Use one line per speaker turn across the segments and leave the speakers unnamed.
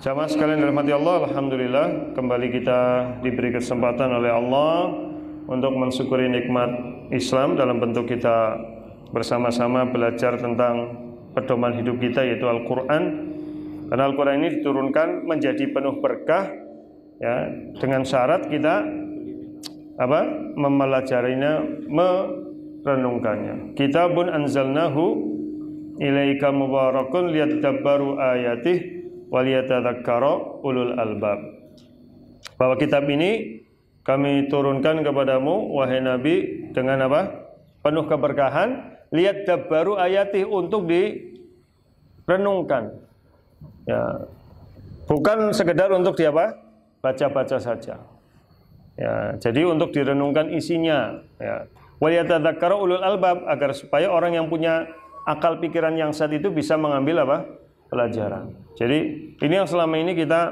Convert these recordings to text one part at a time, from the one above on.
Jamaah sekalian dirahmati Allah, alhamdulillah kembali kita diberi kesempatan oleh Allah untuk mensyukuri nikmat Islam dalam bentuk kita bersama-sama belajar tentang pedoman hidup kita, yaitu Al-Quran. Karena Al-Quran ini diturunkan menjadi penuh berkah, ya, dengan syarat kita mempelajarinya, merenungkannya. Kitabun anzalnahu ilaika mubarakun liyadabbaru ayatih waliyatadzakkara ulul albab. Bahwa kitab ini kami turunkan kepadamu wahai Nabi dengan apa? Penuh keberkahan, liyadabbaru ayatih, untuk direnungkan. Ya. Bukan sekedar untuk baca-baca saja. Ya, jadi untuk direnungkan isinya, ya. Waliyatadzakkara ulul albab, agar supaya orang yang punya akal pikiran yang saat itu bisa mengambil pelajaran. Jadi ini yang selama ini kita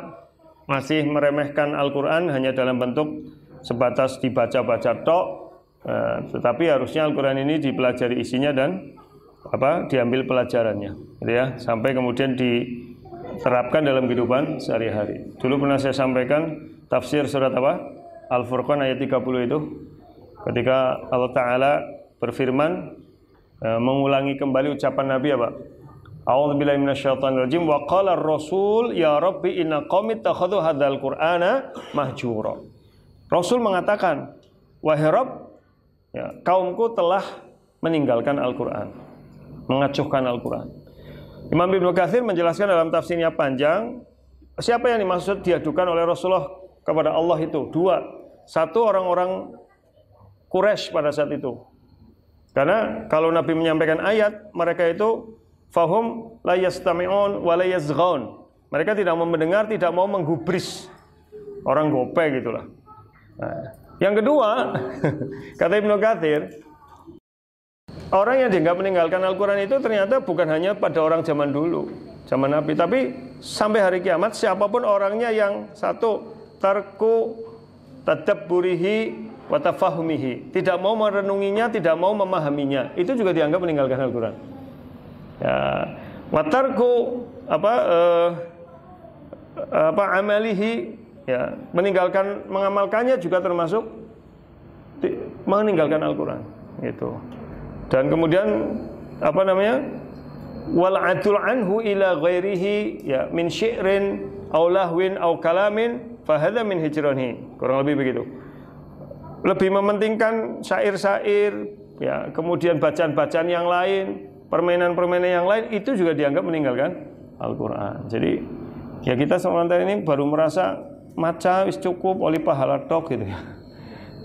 masih meremehkan Al-Quran hanya dalam bentuk sebatas dibaca-baca tok, tetapi harusnya Al-Quran ini dipelajari isinya dan diambil pelajarannya, gitu ya, sampai kemudian diterapkan dalam kehidupan sehari-hari. Dulu pernah saya sampaikan tafsir surat Al-Furqan ayat 30 itu, ketika Allah Ta'ala berfirman, mengulangi kembali ucapan Nabi A'udzubillahi minasyaitonirrajim wa qala ar-rasul ya rabbi inna qaumi ittakhadhu hadzal qur'ana mahjura. Rasul mengatakan, wahai Rabb, ya, kaumku telah meninggalkan Al-Qur'an, mengacuhkan Al-Qur'an. Imam Ibnu Katsir menjelaskan dalam tafsirnya panjang, siapa yang dimaksud diadukan oleh Rasulullah kepada Allah itu dua. Satu, orang-orang Quraisy pada saat itu. Karena kalau Nabi menyampaikan ayat, mereka itu fahum la yastami'un wa la yazghaun. Mereka tidak mau mendengar, tidak mau menggubris. Orang gope gitulah. Nah, yang kedua, kata Ibnu Katsir, orang yang dianggap meninggalkan Al-Quran itu ternyata bukan hanya pada orang zaman dulu, zaman Nabi, tapi sampai hari kiamat siapapun orangnya yang satu, tarku tadabburihi wa tafahumihi, tidak mau merenunginya, tidak mau memahaminya, itu juga dianggap meninggalkan Al-Quran. Ya, watarku amalihi, ya, meninggalkan mengamalkannya juga termasuk meninggalkan Al-Quran, gitu. Dan kemudian wal adul anhu ila ghairihi, ya, min syi'rin aw lahwin aw kalamin fahadha min hijranihi, kurang lebih begitu. Lebih mementingkan syair-syair, ya, kemudian bacaan-bacaan yang lain, permainan-permainan yang lain, itu juga dianggap meninggalkan Al-Quran. Jadi ya kita sementara ini baru merasa maca wis cukup oleh pahala tok, gitu ya.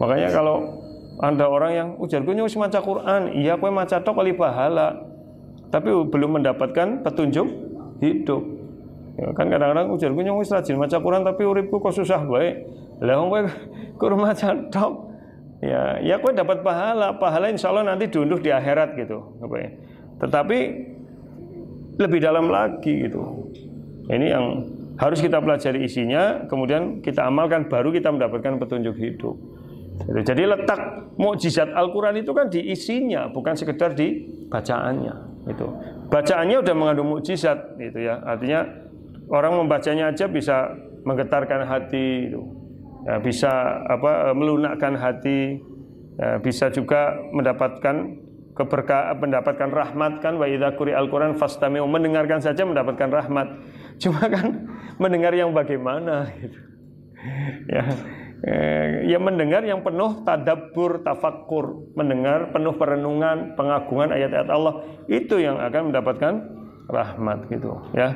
Makanya kalau ada orang yang ujar gue wis maca Quran, iya kowe maca tok oleh pahala, tapi belum mendapatkan petunjuk hidup. Ya, kan kadang-kadang ujar gue wis rajin maca Quran tapi uripku kok susah bae. Lah kowe kur maca tok. Ya kowe dapat pahala insyaallah nanti diunduh di akhirat, gitu. Tetapi lebih dalam lagi, gitu. Ini yang harus kita pelajari isinya, kemudian kita amalkan, baru kita mendapatkan petunjuk hidup. Jadi letak mukjizat Al-Quran itu kan di isinya, bukan sekedar di bacaannya. Gitu. Bacaannya udah mengandung mukjizat, gitu ya. Artinya orang membacanya aja bisa menggetarkan hati, gitu. Ya, bisa melunakkan hati, ya, bisa juga mendapatkan keberkahan, mendapatkan rahmat, kan, wa idza quri'al Qur'an fastami'u, mendengarkan saja mendapatkan rahmat. Cuma kan mendengar yang bagaimana, gitu. Ya mendengar yang penuh tadabbur, tafakkur, mendengar penuh perenungan, pengagungan ayat-ayat Allah, itu yang akan mendapatkan rahmat, gitu ya.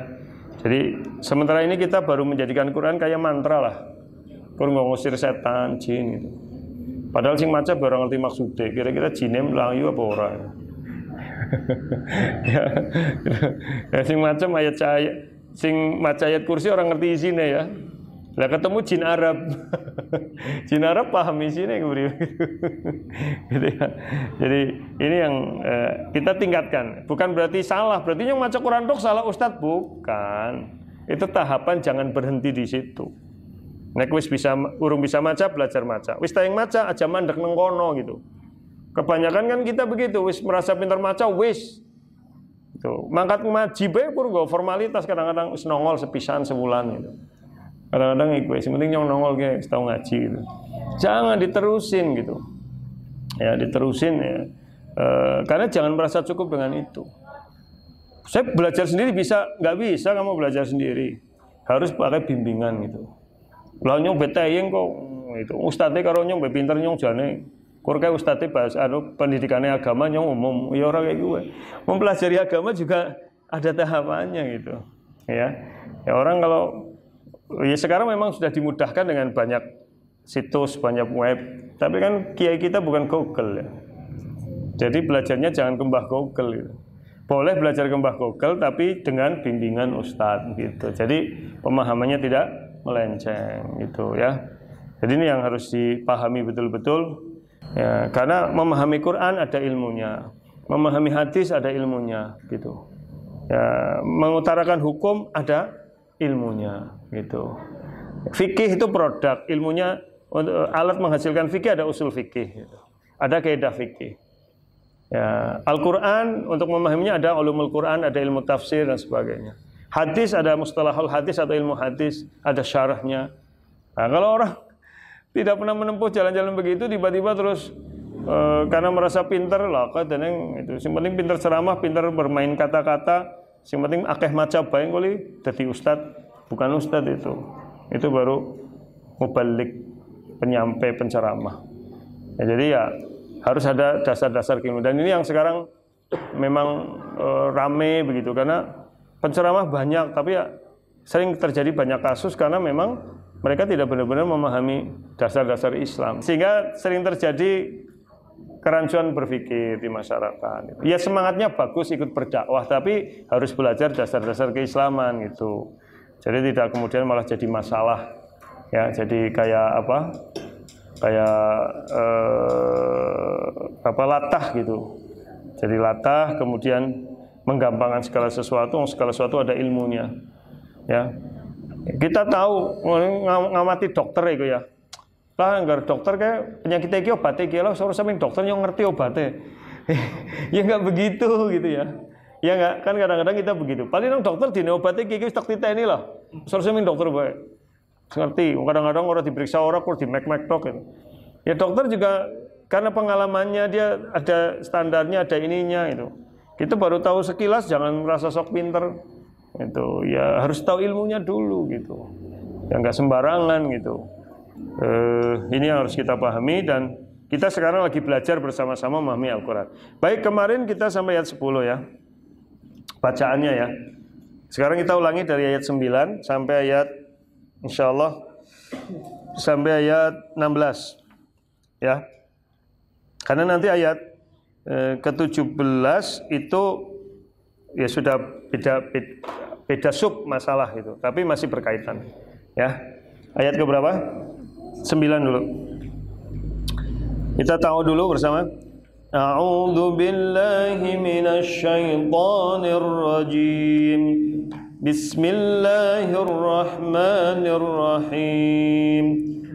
Jadi sementara ini kita baru menjadikan Quran kayak mantra lah, kurang ngusir setan, jin, gitu. Padahal sing maca barang ngerti maksudnya, kira-kira jine melayu apa ora. Ya, sing maca ayat kursi orang ngerti isinya, ya. Lah ketemu jin Arab. Jin Arab paham isinya, gitu ya. Jadi ini yang kita tingkatkan. Bukan berarti salah, berarti yang maca Quran tok salah ustaz, bukan. Itu tahapan, jangan berhenti di situ. Nek wis urung bisa maca, belajar maca. Wis tayang maca aja mandek nang kono, gitu. Kebanyakan kan kita begitu, wis merasa pintar maca, wis Itu mangkat ngaji bae pun nggo formalitas kadang-kadang wis nongol sepisan sebulan gitu. Kadang-kadang iku sing penting nyong nongol ge wis tau ngaji gitu. Jangan diterusin gitu. Ya, diterusin ya. Karena jangan merasa cukup dengan itu. Saya belajar sendiri bisa, nggak bisa kamu belajar sendiri. Harus pakai bimbingan gitu. Lah nyong betayeng kok itu ustadze karo nyong be pinter nyong jane. Kur kae ustadze bahas pendidikannya agama nyong umum. Ya ora kayak gue. Mempelajari agama juga ada tahapannya gitu. Ya. Ya orang kalau ya sekarang memang sudah dimudahkan dengan banyak situs, banyak web. Tapi kan kiai kita bukan Google ya. Jadi belajarnya jangan ke Mbah Google gitu. Boleh belajar ke Mbah Google tapi dengan bimbingan ustadz gitu. Jadi pemahamannya tidak melenceng gitu ya. Jadi ini yang harus dipahami betul-betul ya, karena memahami Quran ada ilmunya, memahami hadis ada ilmunya gitu. Ya, mengutarakan hukum ada ilmunya gitu. Fikih itu produk, ilmunya alat menghasilkan fikih ada usul fikih gitu. Ada kaidah fikih. Ya, Al-Quran untuk memahaminya ada ulumul Quran, ada ilmu tafsir dan sebagainya. Hadis ada mustalahul hadis atau ilmu hadis, ada syarahnya. Nah, kalau orang tidak pernah menempuh jalan-jalan begitu, tiba-tiba terus karena merasa pinter lah, kadang itu. Yang penting pinter ceramah, pinter bermain kata-kata. Yang penting akeh maca bae kuli dadi ustad, bukan ustad itu. Itu baru mubalik, penyampai, penceramah. Ya, jadi ya harus ada dasar-dasar ilmu. Dan ini yang sekarang memang rame begitu karena penceramah banyak, tapi ya sering terjadi banyak kasus karena memang mereka tidak benar-benar memahami dasar-dasar Islam, sehingga sering terjadi kerancuan berpikir di masyarakat. Ya semangatnya bagus ikut berdakwah, tapi harus belajar dasar-dasar keislaman gitu. Jadi tidak kemudian malah jadi masalah. Ya, jadi kayak apa? Kayak latah gitu. Jadi latah kemudian menggampangkan segala sesuatu ada ilmunya. Ya. Kita tahu ngamati dokter itu ya. Lah anggar dokter kayak penyakit iki obate iki lho suruh sampeyan dokter yang ngerti obate. Ya enggak begitu gitu ya. Ya enggak, kan kadang-kadang kita begitu. Paling nang dokter dine obate iki wis tak titeni lah. Suruh sampeyan dokter bae. Ngerti, kadang-kadang orang diperiksa orang kur di mek-mek tok gitu. Ya dokter juga karena pengalamannya dia ada standarnya, ada ininya itu. Kita baru tahu sekilas, jangan merasa sok pinter. Itu ya harus tahu ilmunya dulu gitu. Ya enggak sembarangan gitu. Ini yang harus kita pahami dan kita sekarang lagi belajar bersama-sama memahami Al-Quran. Baik, kemarin kita sampai ayat 10 ya. Bacaannya ya. Sekarang kita ulangi dari ayat 9 sampai ayat insyaallah sampai ayat 16 ya. Karena nanti ayat ke-17 itu ya sudah beda sub masalah itu, tapi masih berkaitan ya. Ayat ke berapa? 9 dulu. Kita tahu dulu bersama. A'udzu billahi minasy syaithanir rajim. Bismillahirrahmanirrahim.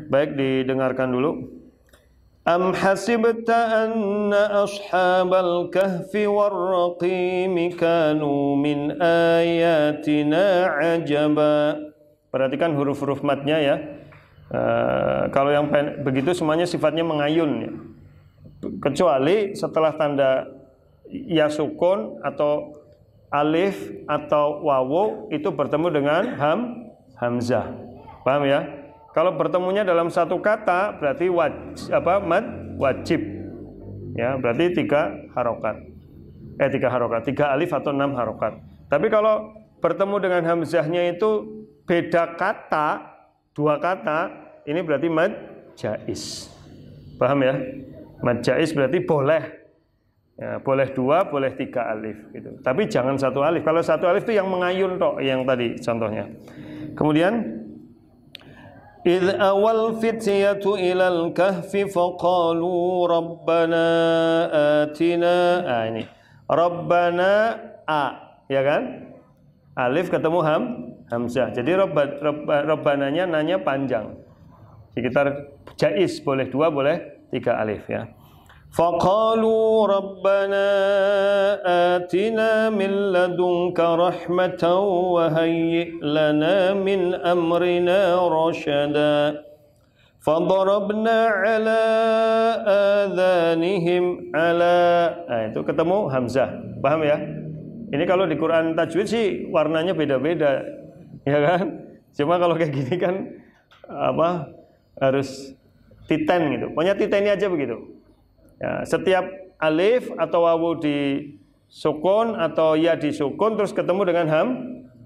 Baik, didengarkan dulu. Am hasibta anna ashabal kahfi war-raqim kanu min ayatina ajaba. Perhatikan huruf-huruf matnya ya. Kalau yang begitu semuanya sifatnya mengayun ya. Kecuali setelah tanda ya sukun atau alif atau wawu itu bertemu dengan hamzah. Paham ya? Kalau bertemunya dalam satu kata berarti wajib. Ya, berarti 3 harokat. 3 harokat, 3 alif atau 6 harokat. Tapi kalau bertemu dengan hamzahnya itu beda kata, 2 kata, ini berarti mad jaiz. Paham ya? Mad jaiz berarti boleh. Ya, boleh 2, boleh 3 alif gitu. Tapi jangan 1 alif. Kalau 1 alif itu yang mengayun tok, yang tadi contohnya. Kemudian إذ أول فتية إلى الكهف فقالوا ربنا آتنا ini ربنا ya kan? Alif ketemu hamzah. Jadi robbananya nanya panjang. Sekitar jaiz boleh 2 boleh 3 alif ya. Faqalu rabbana atina min ladunka rahmatan wa hayyi' lana min amrina rasyada. Fadarabna ala adhanihim ala. Nah, itu ketemu hamzah. Paham ya? Ini kalau di Quran tajwid sih warnanya beda-beda. Ya kan? Cuma kalau kayak gini kan apa? Harus titen gitu. Pokoknya titeni aja begitu. Ya, setiap alif atau wawu di sukun atau ya di sukun terus ketemu dengan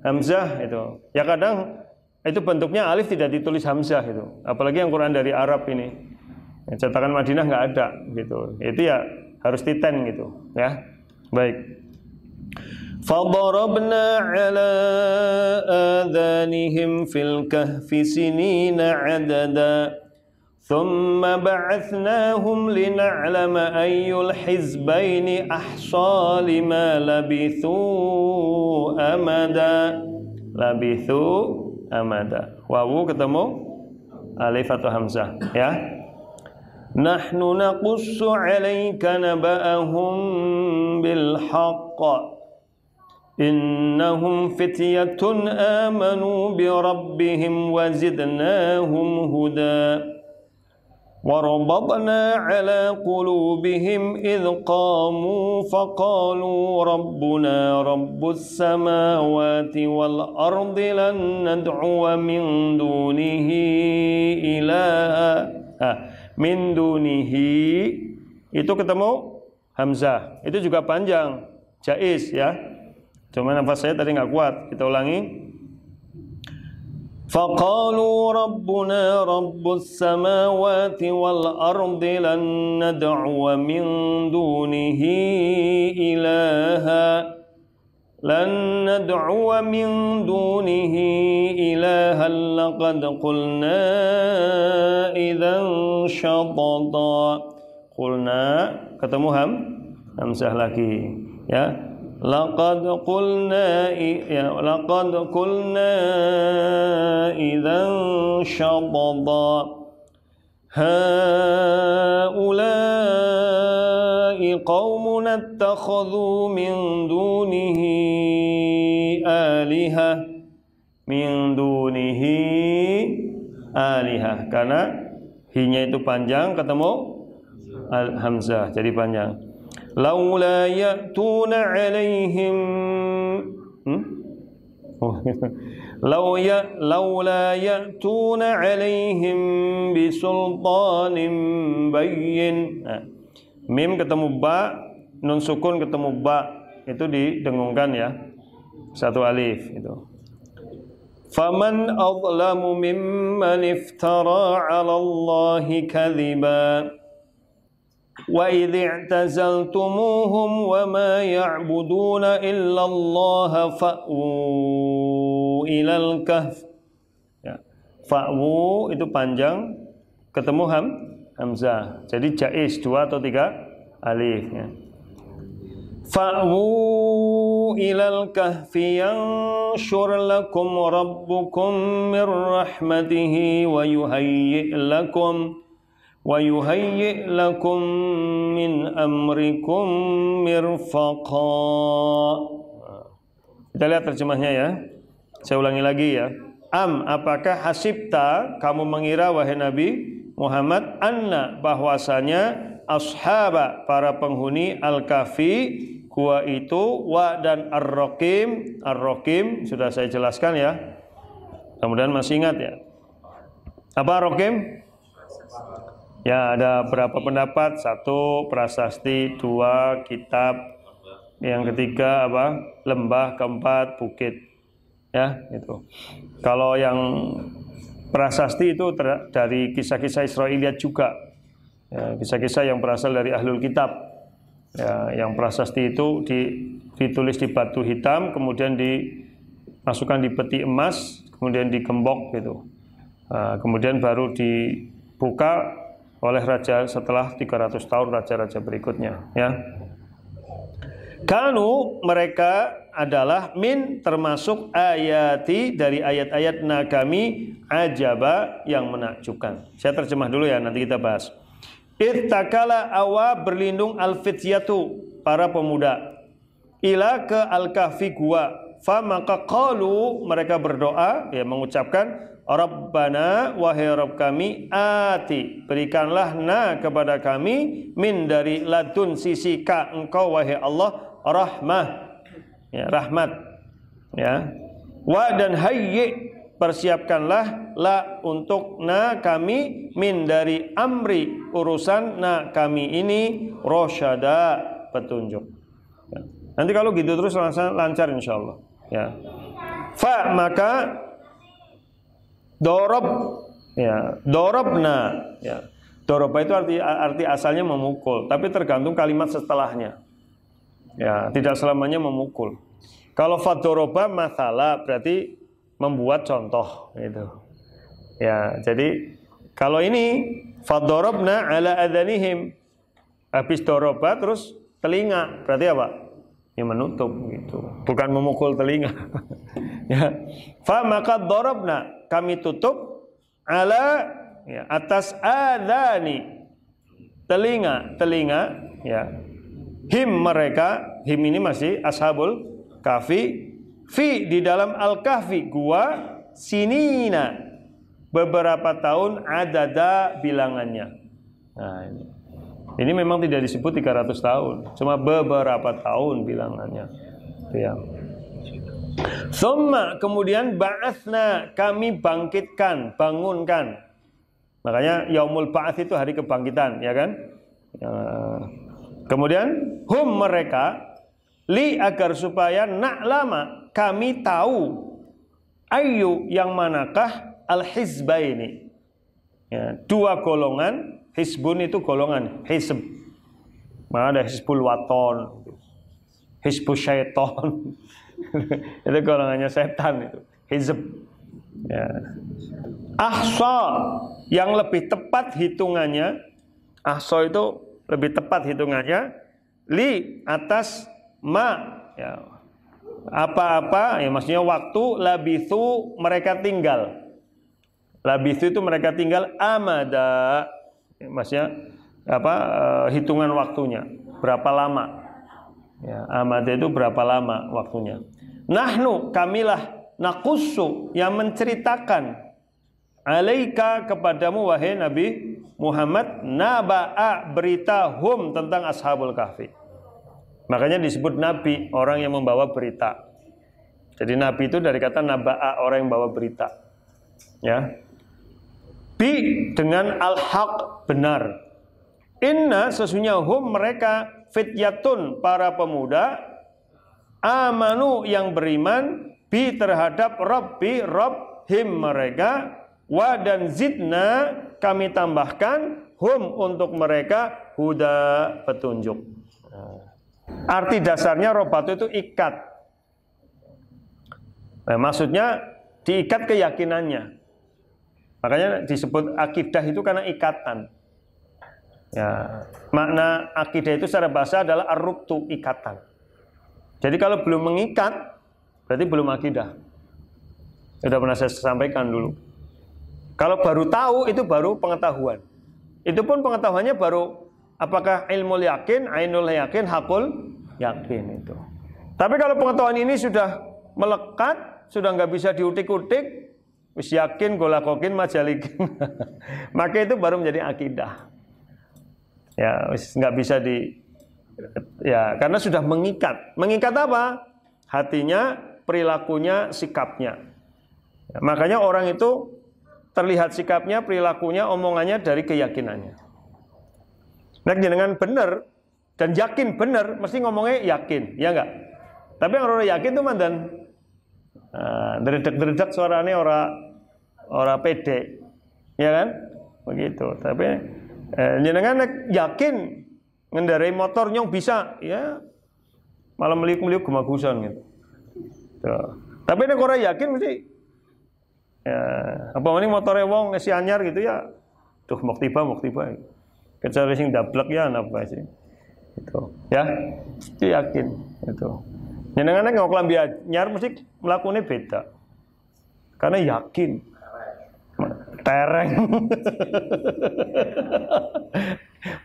hamzah itu. Ya kadang itu bentuknya alif tidak ditulis hamzah itu. Apalagi yang Quran dari Arab ini. Ya, cetakan Madinah nggak ada gitu. Itu ya harus titen gitu, ya. Baik. Fadarabna ala adhanihim fil kahfi sinina adada. Thumma ba'athnahum lina'lama ayyul hizbaini ahsa lima labithu amada. Labithu amada. Wawu ketemu alif atau hamzah, ya. Nahnu naqussu 'alaika naba'ahum bil haqq. Innahum fityatun amanu bi rabbihim wa zidnahum huda. وربطنا على قلوبهم إذ قاموا فقالوا ربنا رب السماوات والأرض لن ندعو من دونه إلها. Min dunihi itu ketemu hamzah. Itu juga panjang, jaiz ya. Cuma nafas saya tadi nggak kuat. Kita ulangi. فقالوا ربنا رب السماوات والأرض لن ندعو من دونه إلها لن ندعو من دونه إلها لقد قلنا إذا شططا. قلنا ketemu hamzah lagi ya. Laqad qulna idzan syadada. Haula'i qaumun ittakhadhu min dunihi alihah. Min dunihi alihah. Karena hi-nya itu panjang ketemu hamzah jadi panjang. Laula ya'tuna 'alaihim laula ya'tuna 'alaihim bisultanin bayyin. Mim ketemu ba, nun sukun ketemu ba, itu didengungkan ya. Satu alif itu. Faman adlamu mimman iftara 'ala Allahi kadhiba. Wa idh i'tazaltumuhum wa ma ya'buduna illa Allah fa'u ilal kahf. Ya. Fa'u itu panjang ketemu hamzah. Jadi jaiz 2 atau 3 alif ya. Fa'u ilal kahfi yanshur lakum rabbukum mir rahmatihi wa yuhayyi' lakum min amrikum mirfaqa. Kita lihat terjemahnya ya. Saya ulangi lagi ya. Apakah hasibta, kamu mengira wahai Nabi Muhammad, anna, bahwasanya ashaba, para penghuni al-kahfi, gua itu, wa dan ar-raqim. Ar-raqim sudah saya jelaskan ya. Kemudian masih ingat ya. Apa ar-raqim? Ya, ada berapa pendapat? 1 prasasti, 2 kitab, yang ketiga apa? Lembah, keempat bukit. Ya, itu. Kalau yang prasasti itu dari kisah-kisah Israiliyat juga. Ya, kisah-kisah yang berasal dari ahlul kitab. Ya, yang prasasti itu ditulis di batu hitam, kemudian dimasukkan di peti emas, kemudian digembok gitu. Kemudian baru dibuka oleh raja setelah 300 tahun raja-raja berikutnya ya. Kanu, mereka adalah min, termasuk ayati, dari ayat-ayat kami, ajaba, yang menakjubkan. Saya terjemah dulu ya, nanti kita bahas. Ittakala awa, berlindung, al-fityatu, para pemuda. ila ke al-kahfi gua. Fa maka qalu mereka berdoa ya mengucapkan Rabbana wahai Rabb kami ati berikanlah kepada kami min dari ladun sisi ka engkau wahai Allah rahmah ya rahmat ya wa dan hayyi persiapkanlah la untuk kami min dari amri urusan kami ini rosyada petunjuk ya. Nanti kalau gitu terus lancar insyaallah ya. Fa maka dorob ya dorobna ya doroba itu arti asalnya memukul tapi tergantung kalimat setelahnya ya tidak selamanya memukul. Kalau fadoroba masalah berarti membuat contoh gitu ya. Jadi kalau ini fadorobna ala adhanihim habis doroba terus telinga berarti apa ya menutup gitu bukan memukul telinga ya. Fa maka dorobna kami tutup ala ya, atas adani telinga ya him mereka him ini masih ashabul kahfi fi di dalam al-kahfi gua sinina beberapa tahun adada bilangannya. Nah ini memang tidak disebut 300 tahun cuma beberapa tahun bilangannya ya. Thumma kemudian ba'atsna kami bangkitkan, bangunkan. Makanya yaumul ba'ats itu hari kebangkitan, ya kan? Kemudian hum mereka li agar supaya na'lama kami tahu ayu yang manakah al-hizbaini. Ya, dua golongan, hizbun itu golongan, hizb. Ada hizbul waton, hizbul syaiton. Itu golongannya setan itu hizb ya. Ahsa yang lebih tepat hitungannya ahsa itu lebih tepat hitungannya li atas ma ya apa-apa ya maksudnya waktu labithu mereka tinggal labithu itu mereka tinggal amada ya, maksudnya apa hitungan waktunya berapa lama ya, amada itu berapa lama waktunya. Nahnu kamilah nakussu yang menceritakan alaika kepadamu wahai Nabi Muhammad naba'a berita hum tentang ashabul kahfi. Makanya disebut nabi orang yang membawa berita. Jadi nabi itu dari kata naba'a orang yang bawa berita. Ya. Bi dengan al-haq benar. Inna sesungguhnya hum mereka fityatun para pemuda amanu yang beriman bi terhadap Rabbi Rabb him mereka wa dan zidna kami tambahkan hum untuk mereka huda petunjuk. Arti dasarnya robatu itu ikat. Nah, maksudnya diikat keyakinannya. Makanya disebut akidah itu karena ikatan. Ya, makna akidah itu secara bahasa adalah ar-rubtu ikatan. Jadi kalau belum mengikat berarti belum akidah. Sudah pernah saya sampaikan dulu. Kalau baru tahu itu baru pengetahuan. Itu pun pengetahuannya baru apakah ilmu yakin, ainul yakin, hakul yakin itu. Tapi kalau pengetahuan ini sudah melekat, sudah nggak bisa diutik-utik, wis yakin, golakokin, majalikin, maka itu baru menjadi akidah. Ya, wis nggak bisa ya karena sudah mengikat. Mengikat apa? Hatinya, perilakunya, sikapnya. Ya, makanya orang itu terlihat sikapnya, perilakunya, omongannya dari keyakinannya. Nah, dengan benar dan yakin benar, mesti ngomongnya yakin, ya enggak? Tapi yang orang yakin itu mandan deredek-deredek suaranya ora pede, ya kan? Begitu. Tapi jenengan yakin ngendarai motor nyong bisa, ya malah meliuk-meliuk gemagusan gitu. Tuh. Tapi nek ora yakin mesti ya apa meneh motore wong ngisi anyar gitu ya. Duh mok tiba. Kecuali sing dablek ya apa sih. Itu. Ya. Itu yakin itu. Jenengan nek ngoklambi anyar mesti mlakune beda. Karena yakin. Tereng.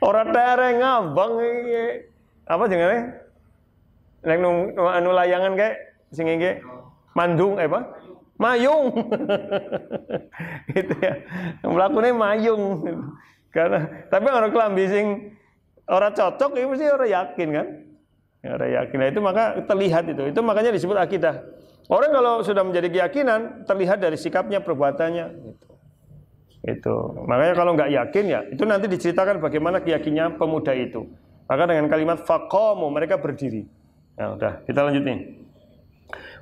Orang tereng abang apa jenenge? nek anu layangan kayak sing nggih mandung apa? Mayung. Gitu ya. Mlakune mayung. Karena tapi orang kelambi sing ora cocok itu mesti orang yakin kan? Orang yakin. Nah, itu maka terlihat itu. Itu makanya disebut akidah. Orang kalau sudah menjadi keyakinan terlihat dari sikapnya, perbuatannya gitu. Itu. Makanya kalau nggak yakin ya, itu nanti diceritakan bagaimana keyakinannya pemuda itu. Maka dengan kalimat faqamu mereka berdiri. Ya udah, kita lanjut nih.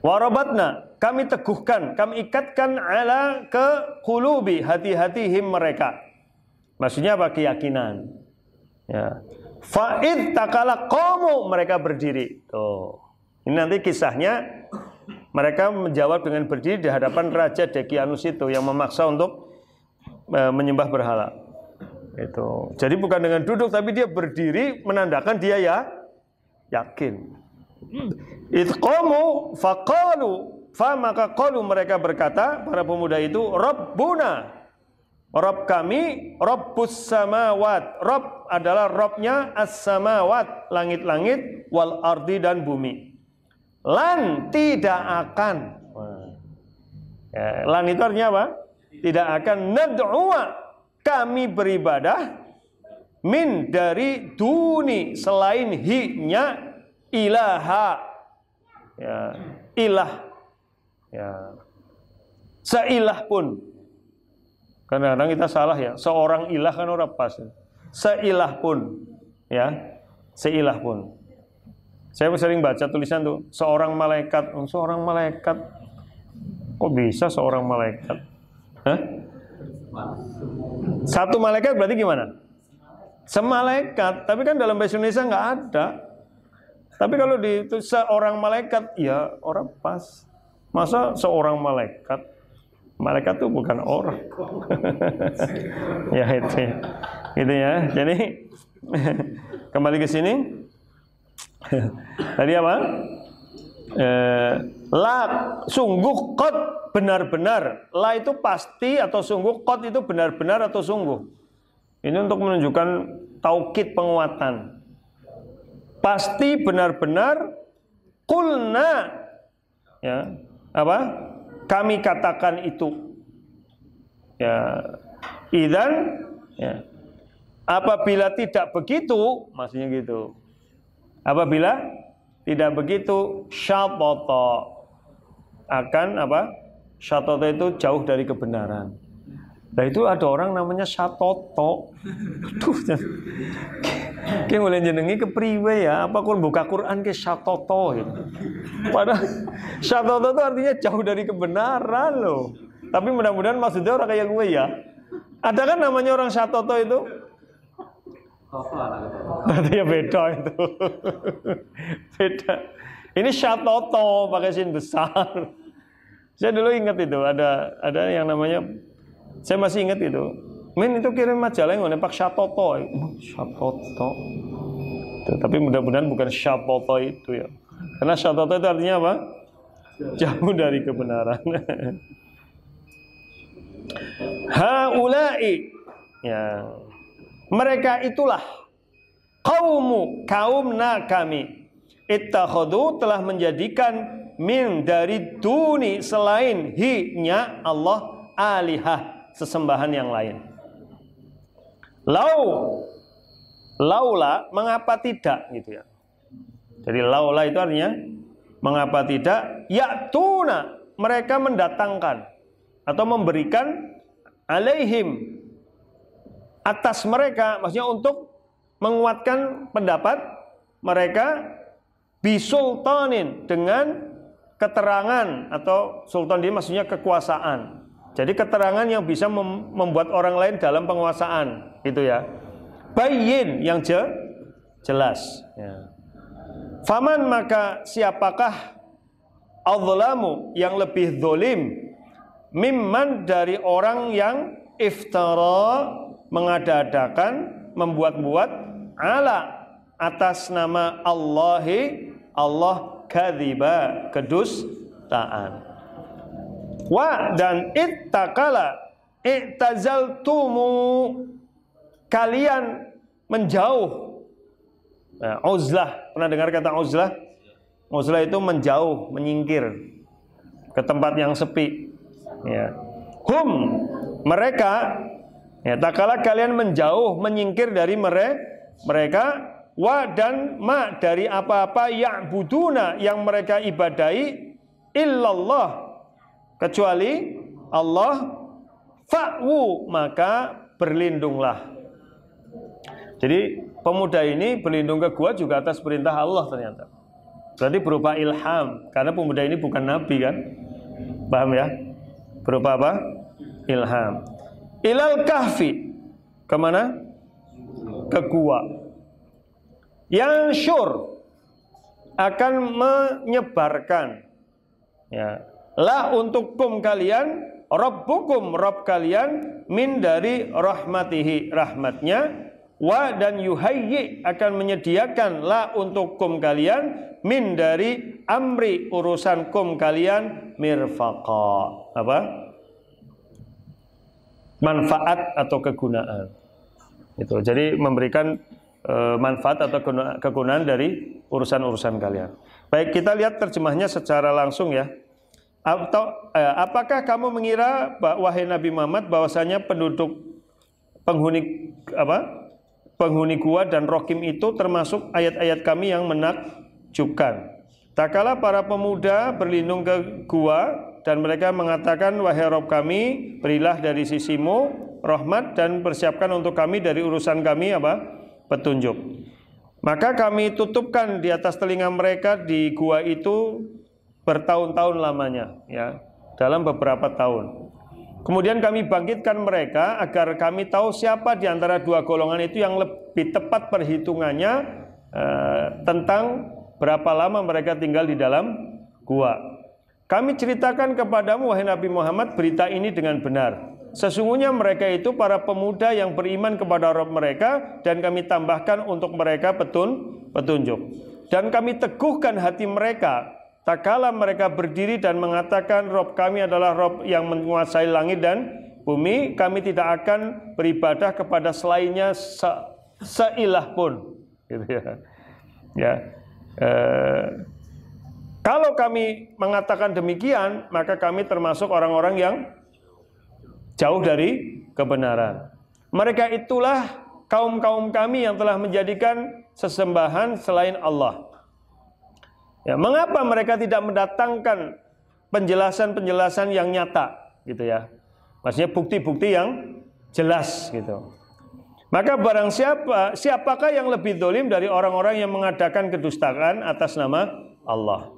Warabatna, kami teguhkan, kami ikatkan ala ke qulubi, hati-hatihim mereka. Maksudnya apa? Keyakinan. Ya. Fa'id takala qamu, mereka berdiri. Tuh. Ini nanti kisahnya mereka menjawab dengan berdiri di hadapan Raja Dekianus itu yang memaksa untuk menyembah berhala. Itu. Jadi bukan dengan duduk tapi dia berdiri menandakan dia ya yakin. Itqamu faqalu, maka qalu mereka berkata, para pemuda itu, Rabbuna, Rabb kami, Rabbus samawat. Rabb adalah Rabbnya as-samawat, langit-langit, wal ardi dan bumi. Lan tidak akan. Ya, lan itu artinya apa? Tidak akan nad'u'a, kami beribadah min dari duni, selain hi-nya ilaha, ya, ilah, ya, seilah pun. Kadang-kadang kita salah ya, seorang ilah kan orang pas. Seilah pun, ya, seilah pun. Saya sering baca tulisan tuh, seorang malaikat, kok bisa seorang malaikat? Hah? Satu malaikat berarti gimana? Semalaikat, tapi kan dalam bahasa Indonesia nggak ada. Tapi kalau di itu seorang malaikat, ya orang pas. Masa seorang malaikat? Malaikat itu bukan orang. Ya itu ya. Gitu ya. Jadi kembali ke sini. Tadi apa? La, sungguh, qad, benar-benar. La itu pasti atau sungguh, qad itu benar-benar atau sungguh. Ini untuk menunjukkan taukid, penguatan. Pasti benar-benar, qulna, ya, apa? Kami katakan itu. Ya, idzan, ya. Apabila tidak begitu, maksudnya gitu. Apabila tidak begitu, syatata, akan apa? Syatata itu jauh dari kebenaran. Nah itu ada orang namanya Syatoto. Aduh, kayak mulai jenengi kepriwe ya? Apa kun buka Quran ke Syatoto gitu. Padahal Syatoto itu artinya jauh dari kebenaran loh. Tapi mudah-mudahan maksudnya orang kayak gue ya. Ada kan namanya orang Syatoto itu? Berarti ya beda itu. Beda. Ini Syatoto pakai sin besar. Saya dulu ingat itu ada yang namanya, saya masih ingat itu. Min itu kirim majalah yang Pak Syatoto. Syatoto. Tapi mudah-mudahan bukan Syatoto itu ya. Karena Syatoto itu artinya apa? Jauh dari kebenaran. Haula'i, ya. Mereka itulah kaumna kami. Ittakhadhu, telah menjadikan min dari duni, selain hi-nya Allah, alihah, sesembahan yang lain. Laula, mengapa tidak gitu ya. Jadi laula itu artinya mengapa tidak, ya'tuna, mereka mendatangkan atau memberikan alaihim, atas mereka, maksudnya untuk menguatkan pendapat mereka, bisultanin, dengan keterangan, atau sultan ini maksudnya kekuasaan. Jadi keterangan yang bisa membuat orang lain dalam penguasaan, gitu ya. Bayyin, yang jelas. Ya. Faman, maka siapakah adzlamu, yang lebih zalim, mimman, dari orang yang iftara, mengada-adakan, membuat-buat, ala, atas nama Allahi, Allah, kadziba, kedustaan. Wa, dan ittakala, i'tazaltumu, kalian menjauh. Nah, uzlah, pernah dengar kata uzlah? Uzlah itu menjauh, menyingkir ke tempat yang sepi. Ya. Hum, mereka, ya, tak kala kalian menjauh, menyingkir dari mereka, wa dan ma dari apa-apa ya'buduna yang mereka ibadahi, illallah kecuali Allah, fa'wu maka berlindunglah. Jadi pemuda ini berlindung ke gua juga atas perintah Allah ternyata. Berarti berupa ilham, karena pemuda ini bukan nabi kan? Paham ya? Berupa apa? Ilham. Ilal kahfi, kemana? Ke gua. Yang syur akan menyebarkan, ya, la untuk kum kalian, rabbukum rabb kalian, min dari rahmatihi rahmatnya, wa dan yuhayyi akan menyediakan la untuk kum kalian, min dari amri urusan kum kalian, mirfaqa, apa? Manfaat atau kegunaan. Itu. Jadi memberikan manfaat atau kegunaan dari urusan-urusan kalian. Baik, kita lihat terjemahnya secara langsung ya. Apakah kamu mengira, wahai Nabi Muhammad, bahwasanya penghuni gua dan rokim itu termasuk ayat-ayat kami yang menakjubkan. Tak kala para pemuda berlindung ke gua dan mereka mengatakan, wahai Rabb kami, berilah dari sisimu rahmat dan persiapkan untuk kami dari urusan kami apa? Petunjuk. Maka kami tutupkan di atas telinga mereka di gua itu bertahun-tahun lamanya, ya, dalam beberapa tahun. Kemudian kami bangkitkan mereka agar kami tahu siapa di antara dua golongan itu yang lebih tepat perhitungannya tentang berapa lama mereka tinggal di dalam gua. Kami ceritakan kepadamu, wahai Nabi Muhammad, berita ini dengan benar. Sesungguhnya mereka itu para pemuda yang beriman kepada Rabb mereka, dan kami tambahkan untuk mereka petunjuk. Dan kami teguhkan hati mereka, tak kala mereka berdiri dan mengatakan, Rabb kami adalah Rabb yang menguasai langit dan bumi, kami tidak akan beribadah kepada selainnya seilah pun. Gitu ya. Ya. Kalau kami mengatakan demikian, maka kami termasuk orang-orang yang jauh dari kebenaran. Mereka itulah kaum-kaum kami yang telah menjadikan sesembahan selain Allah. Ya, mengapa mereka tidak mendatangkan penjelasan-penjelasan yang nyata, gitu ya? Maksudnya bukti-bukti yang jelas, gitu. Maka barang siapakah yang lebih zalim dari orang-orang yang mengadakan kedustaan atas nama Allah?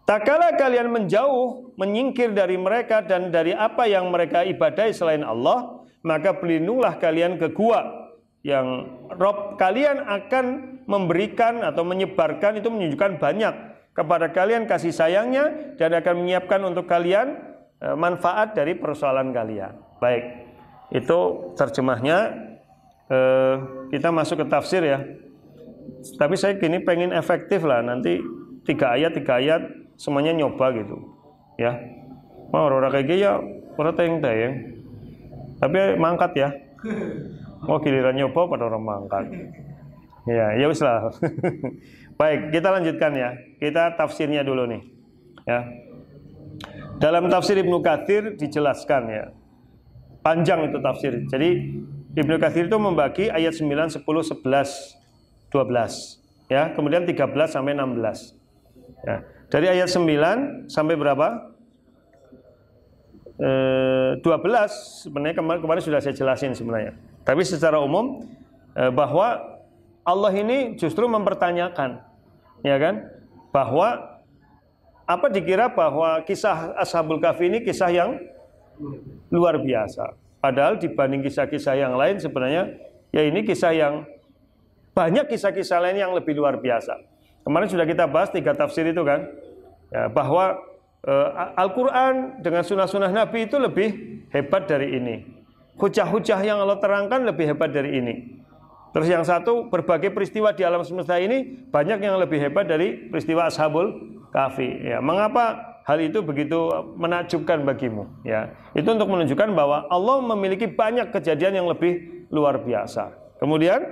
Tak kala kalian menjauh, menyingkir dari mereka dan dari apa yang mereka ibadahi selain Allah, maka berlindunglah kalian ke gua yang Rabb kalian akan memberikan atau menyebarkan, itu menunjukkan banyak kepada kalian kasih sayangnya, dan akan menyiapkan untuk kalian manfaat dari persoalan kalian. Baik, itu terjemahnya. Kita masuk ke tafsir ya. Tapi saya gini pengen efektif lah, nanti 3 ayat semuanya nyoba gitu ya. Mau orang kayak gini ya orang tayang tapi mangkat ya. Mau giliran nyoba pada orang mangkat ya, ya wis lah. Baik, kita lanjutkan ya. Kita tafsirnya dulu nih ya. Dalam tafsir Ibnu Katsir dijelaskan ya, panjang itu tafsir. Jadi Ibnu Katsir itu membagi ayat 9, 10, 11, 12 ya, kemudian 13 sampai 16 ya. Dari ayat 9 sampai berapa? 12 sebenarnya kemarin sudah saya jelasin sebenarnya. Tapi secara umum bahwa Allah ini justru mempertanyakan, ya kan? Bahwa apa dikira bahwa kisah Ashabul Kahfi ini kisah yang luar biasa. Padahal dibanding kisah-kisah yang lain sebenarnya ya ini kisah yang banyak kisah-kisah lain yang lebih luar biasa. Kemarin sudah kita bahas 3 tafsir itu kan, ya, bahwa Al-Quran dengan sunnah-sunnah Nabi itu lebih hebat dari ini. Hujah-hujah yang Allah terangkan lebih hebat dari ini. Terus yang satu, berbagai peristiwa di alam semesta ini banyak yang lebih hebat dari peristiwa Ashabul Kahfi. Ya, mengapa hal itu begitu menakjubkan bagimu? Ya, itu untuk menunjukkan bahwa Allah memiliki banyak kejadian yang lebih luar biasa. Kemudian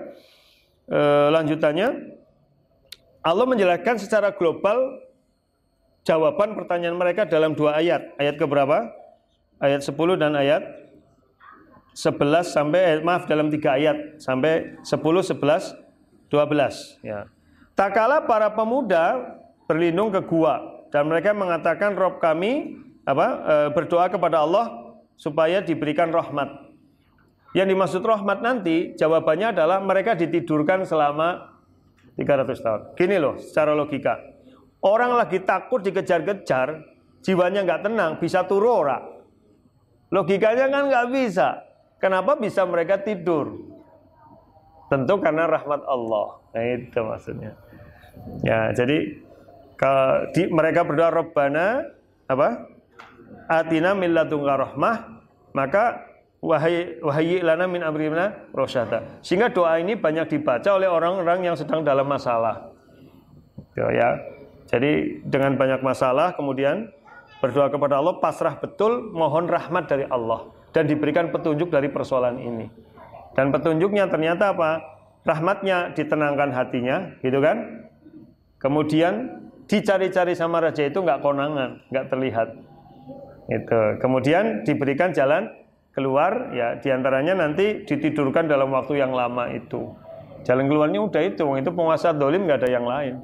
lanjutannya, Allah menjelaskan secara global jawaban pertanyaan mereka dalam 2 ayat. Ayat keberapa? Ayat 10 dan ayat 11 sampai dalam 3 ayat sampai 10, 11, 12 ya. Tak kala para pemuda berlindung ke gua dan mereka mengatakan Rob kami berdoa kepada Allah supaya diberikan rahmat. Yang dimaksud rahmat nanti jawabannya adalah mereka ditidurkan selama 300 tahun. Gini loh secara logika. Orang lagi takut dikejar-kejar, jiwanya nggak tenang, bisa turu ora? Logikanya kan nggak bisa. Kenapa bisa mereka tidur? Tentu karena rahmat Allah. Nah itu maksudnya. Ya, jadi mereka berdoa Rabbana Atina min ladunka rahmah, maka wahyi lana min amrina rasyada. Sehingga doa ini banyak dibaca oleh orang-orang yang sedang dalam masalah. Ya. Jadi dengan banyak masalah kemudian berdoa kepada Allah, pasrah betul, mohon rahmat dari Allah dan diberikan petunjuk dari persoalan ini. Dan petunjuknya ternyata apa? Rahmatnya ditenangkan hatinya, gitu kan? Kemudian dicari-cari sama raja itu nggak konangan, nggak terlihat. Itu. Kemudian diberikan jalan keluar, ya diantaranya nanti ditidurkan dalam waktu yang lama itu. Jalan keluarnya udah itu penguasa dolim, nggak ada yang lain.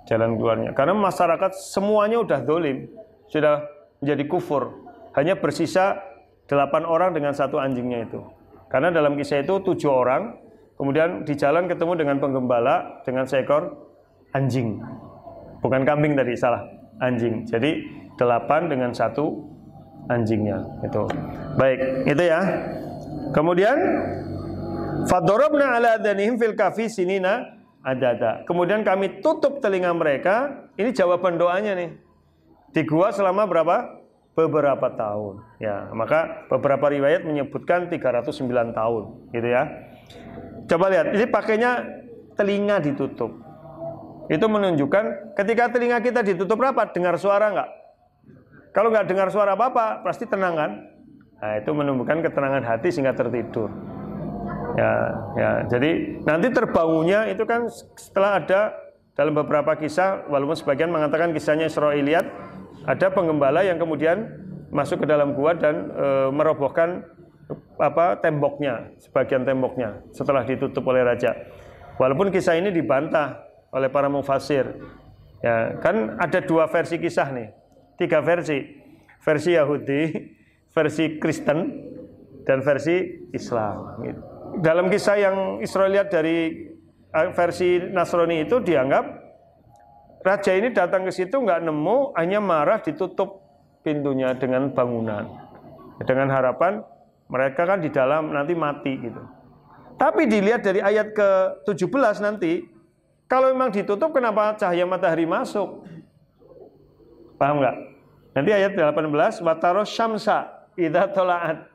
Jalan keluarnya, karena masyarakat semuanya udah dolim, sudah menjadi kufur. Hanya bersisa 8 orang dengan 1 anjingnya itu. Karena dalam kisah itu 7 orang, kemudian di jalan ketemu dengan penggembala dengan seekor anjing. Bukan kambing tadi, salah, anjing. Jadi 8 dengan 1 anjingnya itu. Baik, itu ya. Kemudian fadorobna ala adanihim fil kafi sinina adada. Kemudian kami tutup telinga mereka. Ini jawaban doanya nih. Di gua selama berapa? Beberapa tahun. Ya, maka beberapa riwayat menyebutkan 309 tahun, gitu ya. Coba lihat, ini pakainya telinga ditutup. Itu menunjukkan ketika telinga kita ditutup rapat, dengar suara enggak? Kalau nggak dengar suara apa-apa, pasti tenang kan? Nah, itu menumbuhkan ketenangan hati sehingga tertidur. Ya. Jadi nanti terbangunnya itu kan setelah ada dalam beberapa kisah, walaupun sebagian mengatakan kisahnya Israiliyat, ada penggembala yang kemudian masuk ke dalam gua dan merobohkan temboknya, sebagian temboknya setelah ditutup oleh raja. Walaupun kisah ini dibantah oleh para mufassir. Ya, kan ada 2 versi kisah nih. 3 versi Yahudi, versi Kristen, dan versi Islam. Dalam kisah yang Israiliyat dari versi Nasrani itu dianggap raja ini datang ke situ nggak nemu, hanya marah, ditutup pintunya dengan bangunan, dengan harapan mereka kan di dalam nanti mati gitu. Tapi dilihat dari ayat ke-17 nanti, kalau memang ditutup kenapa cahaya matahari masuk? Paham nggak? Nanti ayat 18, wataros syamsa idza tola'at,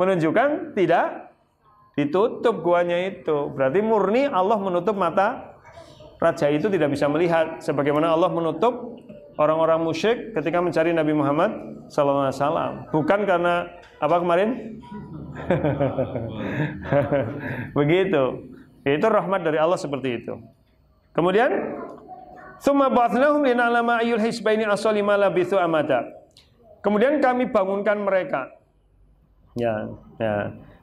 menunjukkan tidak ditutup guanya itu. Berarti murni Allah menutup mata raja itu, tidak bisa melihat, sebagaimana Allah menutup orang-orang musyrik ketika mencari Nabi Muhammad SAW. Bukan karena apa kemarin? Begitu. Itu rahmat dari Allah seperti itu. Kemudian tsumma ba'athnahum lina'lama ayyul hisbaini as-salima labithu amada. Kemudian kami bangunkan mereka. Ya.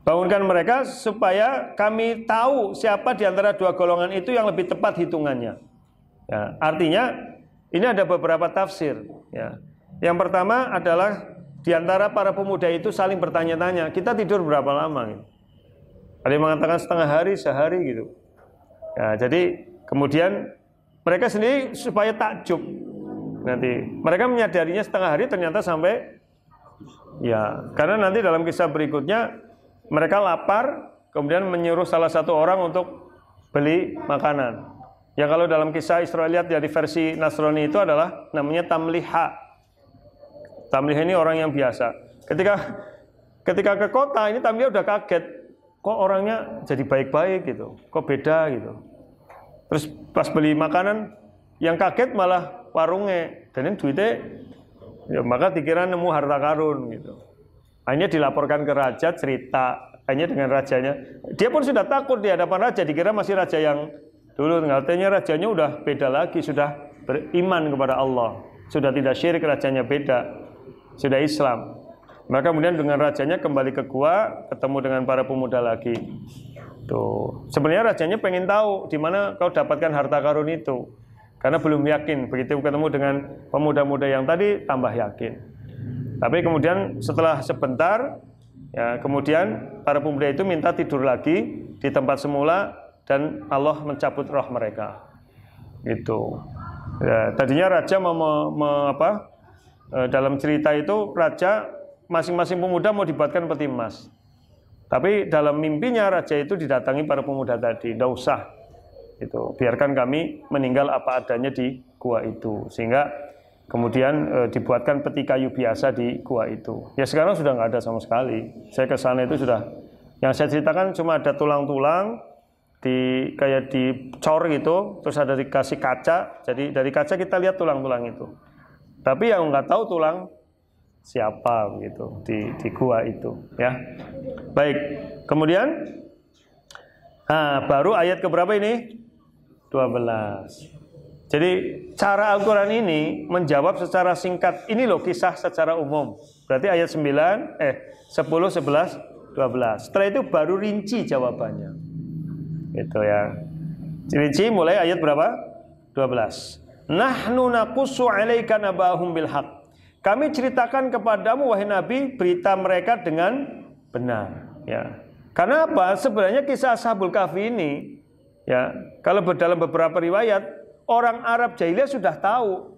Bangunkan mereka supaya kami tahu siapa di antara 2 golongan itu yang lebih tepat hitungannya. Ya, artinya ini ada beberapa tafsir. Ya. Yang pertama adalah di antara para pemuda itu saling bertanya-tanya, kita tidur berapa lama? Ada yang mengatakan setengah hari, sehari gitu. Ya, jadi kemudian mereka sendiri supaya takjub. Nanti mereka menyadarinya setengah hari, ternyata sampai ya, karena nanti dalam kisah berikutnya mereka lapar, kemudian menyuruh salah satu orang untuk beli makanan. Ya, kalau dalam kisah Israiliyat dari versi Nasrani itu adalah namanya tamliha. Tamliha ini orang yang biasa. Ketika ke kota ini tamliha udah kaget, kok orangnya jadi baik-baik gitu, kok beda gitu. Terus pas beli makanan, yang kaget malah warungnya, dan ini duitnya, ya maka dikira nemu harta karun gitu. Hanya dilaporkan ke raja, cerita hanya dengan rajanya. Dia pun sudah takut di hadapan raja, dikira masih raja yang dulu. Katanya rajanya udah beda lagi, sudah beriman kepada Allah, sudah tidak syirik, rajanya beda, sudah Islam. Maka kemudian dengan rajanya kembali ke gua, ketemu dengan para pemuda lagi. Tuh, sebenarnya rajanya pengen tahu di mana kau dapatkan harta karun itu, karena belum yakin. Begitu ketemu dengan pemuda-muda yang tadi, tambah yakin. Tapi kemudian setelah sebentar, ya, kemudian para pemuda itu minta tidur lagi di tempat semula dan Allah mencabut roh mereka. Gitu. Ya, tadinya raja dalam cerita itu raja masing-masing pemuda mau dibuatkan peti emas. Tapi dalam mimpinya raja itu didatangi para pemuda tadi, "Nggak usah. Itu biarkan kami meninggal apa adanya di gua itu." Sehingga kemudian dibuatkan peti kayu biasa di gua itu. Ya sekarang sudah nggak ada sama sekali. Saya ke sana itu sudah, yang saya ceritakan cuma ada tulang-tulang kayak dicor gitu, terus ada dikasih kaca. Jadi dari kaca kita lihat tulang-tulang itu. Tapi yang nggak tahu tulang siapa gitu di gua itu, ya. Baik. Kemudian baru ayat keberapa ini? 12. Jadi cara Al-Quran ini menjawab secara singkat. Ini loh kisah secara umum. Berarti ayat 10, 11, 12. Setelah itu baru rinci jawabannya. Gitu ya. Rinci mulai ayat berapa? 12. Nahnu naqussu 'alaika nabahum bil haqq. Kami ceritakan kepadamu wahai Nabi berita mereka dengan benar, ya. Karena apa? Sebenarnya kisah Ashabul Kahfi ini, ya, kalau dalam beberapa riwayat orang Arab jahiliyah sudah tahu,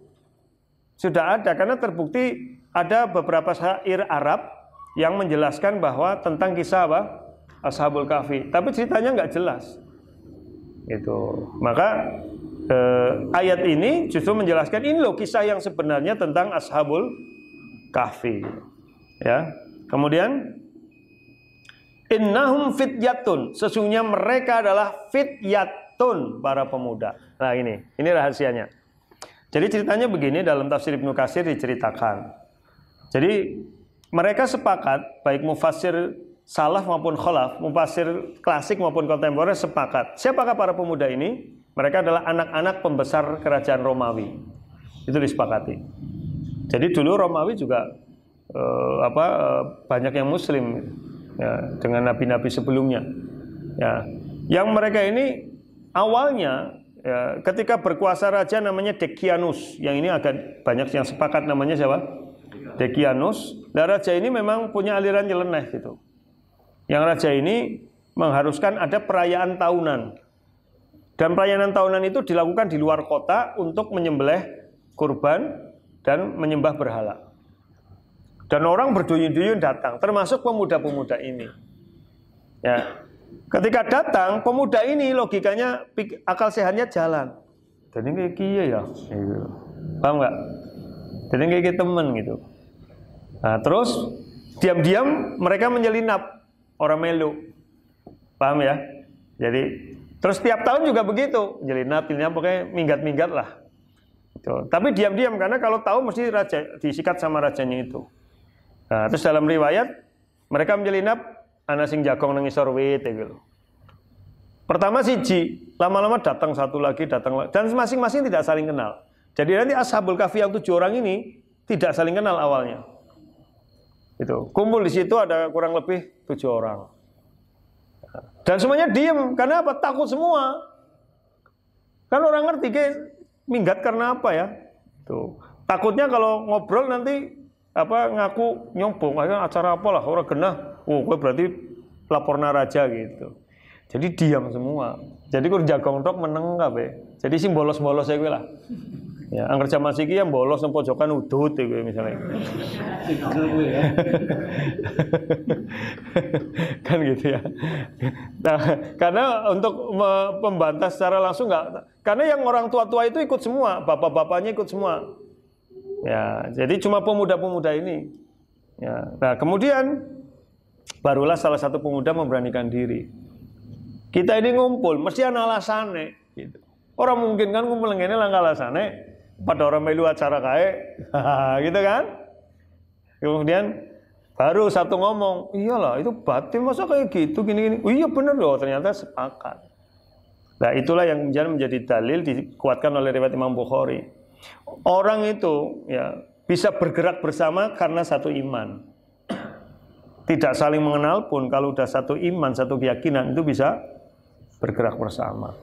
sudah ada, karena terbukti ada beberapa syair Arab yang menjelaskan bahwa tentang kisah apa? Ashabul Kahfi. Tapi ceritanya nggak jelas. Itu. Maka ayat ini justru menjelaskan ini loh kisah yang sebenarnya tentang Ashabul Kahfi. Ya. Kemudian innahum fityatun, sesungguhnya mereka adalah fityatun, para pemuda. Nah ini rahasianya. Jadi ceritanya begini, dalam tafsir Ibnu Katsir diceritakan. Jadi mereka sepakat, baik mufassir salaf maupun khalaf, mufassir klasik maupun kontemporer sepakat. Siapakah para pemuda ini? Mereka adalah anak-anak pembesar kerajaan Romawi. Itu disepakati. Jadi dulu Romawi juga banyak yang Muslim, ya, dengan nabi-nabi sebelumnya. Ya, yang mereka ini awalnya, ya, ketika berkuasa raja namanya Decianus. Yang ini agak banyak yang sepakat namanya siapa? Decianus. Dan raja ini memang punya aliran nyeleneh gitu. Yang raja ini mengharuskan ada perayaan tahunan. Dan perayaan tahunan itu dilakukan di luar kota untuk menyembelih kurban dan menyembah berhala. Dan orang berduyun-duyun datang, termasuk pemuda-pemuda ini. Ya. Ketika datang, pemuda ini logikanya, akal sehatnya jalan. Jadi kayak kia ya, gitu. Paham nggak? Jadi kayak temen gitu. Nah, terus diam-diam mereka menyelinap orang melu. Paham ya? Jadi terus tiap tahun juga begitu, nyelinap pokoknya minggat-minggat lah. Gitu. Tapi diam-diam, karena kalau tahu mesti raja disikat sama rajanya itu. Nah, terus dalam riwayat mereka menyelinap ana sing jagong nang ngisor wit gitu. Pertama siji, lama-lama datang satu lagi, dan masing-masing tidak saling kenal. Jadi nanti Ashabul Kahfi yang 7 orang ini tidak saling kenal awalnya. Itu kumpul di situ ada kurang lebih 7 orang. Dan semuanya diem, karena apa? Takut semua. Kan orang ngerti, minggat karena apa ya? Tuh. Takutnya kalau ngobrol nanti ngaku nyombong, acara apa lah, orang genah. Oh, gue berarti laporna raja gitu. Jadi diam semua. Jadi gue jagong tok meneng kabeh. Jadi sing bolos-bolos gue lah. Ya, angker zaman siki yang bolos nang pojokan udut gue misalnya. Kan gitu ya. Nah, karena untuk membantah secara langsung nggak, karena yang orang tua-tua itu ikut semua, bapak-bapaknya ikut semua. Ya, jadi cuma pemuda-pemuda ini. Ya, nah kemudian barulah salah satu pemuda memberanikan diri. Kita ini ngumpul, mesti ada alasannya. Gitu. Orang mungkin kan ngumpul ngene lah alasannya. Pada orang melu acara kae, gitu kan? Kemudian baru satu ngomong, iyalah itu batin masa kayak gitu gini-gini. Oh iya benar loh, ternyata sepakat. Nah itulah yang menjadi dalil dikuatkan oleh riwayat Imam Bukhari. Orang itu ya bisa bergerak bersama karena satu iman. Tidak saling mengenal pun kalau udah satu iman, satu keyakinan itu bisa bergerak bersama.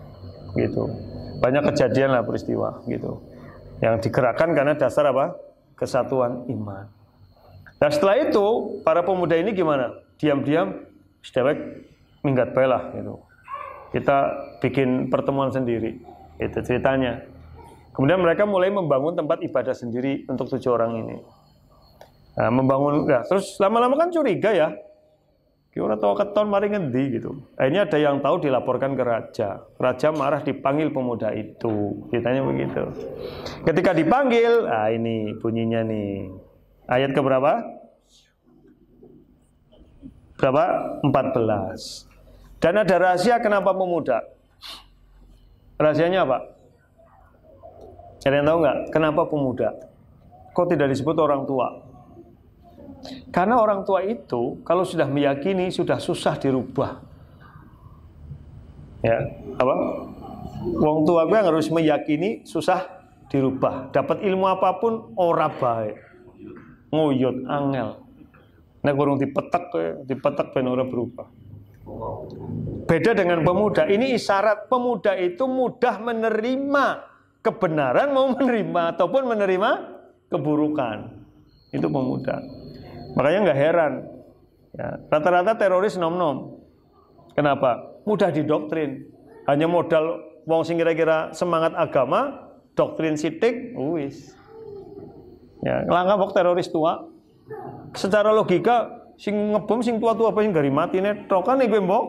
Gitu. Banyak kejadian lah peristiwa gitu. Yang digerakkan karena dasar apa? Kesatuan iman. Nah setelah itu para pemuda ini gimana? Diam-diam sedewek minggat bae lah gitu. Kita bikin pertemuan sendiri. Itu ceritanya. Kemudian mereka mulai membangun tempat ibadah sendiri untuk 7 orang ini. Nah, membangun, ya, terus lama-lama kan curiga ya. Kira tahu keton mari ngendi gitu. Akhirnya ada yang tahu dilaporkan ke raja. Raja marah dipanggil pemuda itu. Ceritanya begitu. Ketika dipanggil, ini bunyinya nih. Ayat keberapa? Berapa? 14. Dan ada rahasia kenapa pemuda? Rahasianya apa? Ada yang tahu nggak? Kenapa pemuda? Kok tidak disebut orang tua? Karena orang tua itu kalau sudah meyakini sudah susah dirubah. Ya, apa? Wong tua gue yang harus meyakini susah dirubah. Dapat ilmu apapun ora baik. Nguyut angel. Nek kurang dipetek ben ora berubah. Beda dengan pemuda. Ini isyarat pemuda itu mudah menerima kebenaran mau menerima ataupun menerima keburukan. Itu pemuda. Makanya nggak heran ya, rata-rata teroris nom-nom. Kenapa? Mudah didoktrin. Hanya modal wong sing kira-kira semangat agama, doktrin sitik, wis. Ya, langkah kok teroris tua. Secara logika sing ngebom sing tua-tua apa sing gari matine tok kan iku mbok.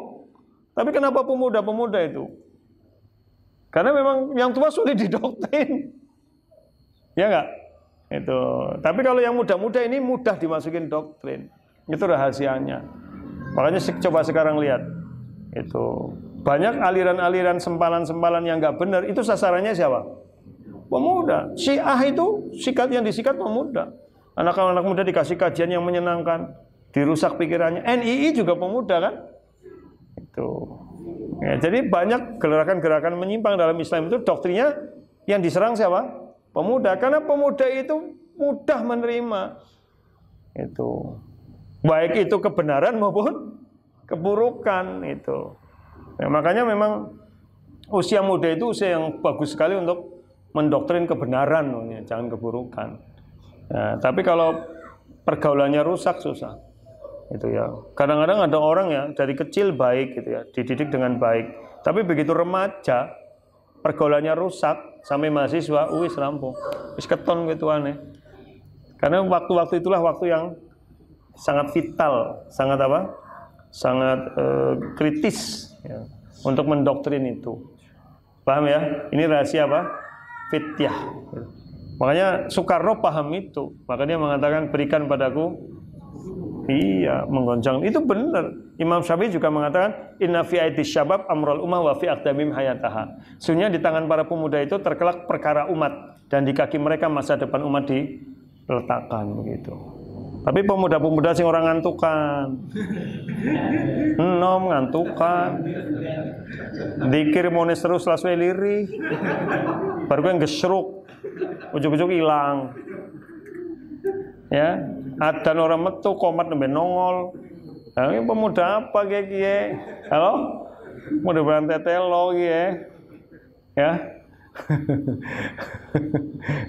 Tapi kenapa pemuda-pemuda itu? Karena memang yang tua sulit didoktrin. Ya enggak? Itu. Tapi kalau yang muda-muda ini mudah dimasukin doktrin. Itu rahasianya. Makanya coba sekarang lihat. Itu banyak aliran-aliran sempalan-sempalan yang enggak benar, itu sasarannya siapa? Pemuda. Syiah itu sikat yang disikat pemuda. Anak-anak muda dikasih kajian yang menyenangkan, dirusak pikirannya. NII juga pemuda kan? Itu. Ya, jadi banyak gerakan-gerakan menyimpang dalam Islam itu doktrinnya yang diserang siapa? Pemuda. Karena pemuda itu mudah menerima. Itu. Baik itu kebenaran maupun keburukan itu. Ya, makanya memang usia muda itu usia yang bagus sekali untuk mendoktrin kebenaran, ya, jangan keburukan. Ya, tapi kalau pergaulannya rusak susah. Itu ya. Kadang-kadang ada orang ya dari kecil baik gitu ya, dididik dengan baik. Tapi begitu remaja, pergaulannya rusak sampai mahasiswa, wis rampung. Wis keton gitu aneh. Karena waktu-waktu itulah waktu yang sangat vital, sangat apa? Sangat kritis ya, untuk mendoktrin itu. Paham ya? Ini rahasia apa? Fityah. Makanya Soekarno paham itu. Makanya dia mengatakan berikan padaku. Iya, menggoncang. Itu benar. Imam Syafi'i juga mengatakan inna fi aitis syabab amrul ummah wa fi aqdamim hayataha. Sebenarnya di tangan para pemuda itu terkelak perkara umat dan di kaki mereka masa depan umat diletakkan begitu. Tapi pemuda-pemuda sing orang ngantukan. Nom ngantukan. Dikir mones terus laswe liri. Baru yang gesruk. Ujug-ujug hilang. Ya, adan orang metu komat nembe nongol. Nah, ini pemuda apa kiye? Halo? Mudah berantai telo kiye. Ya.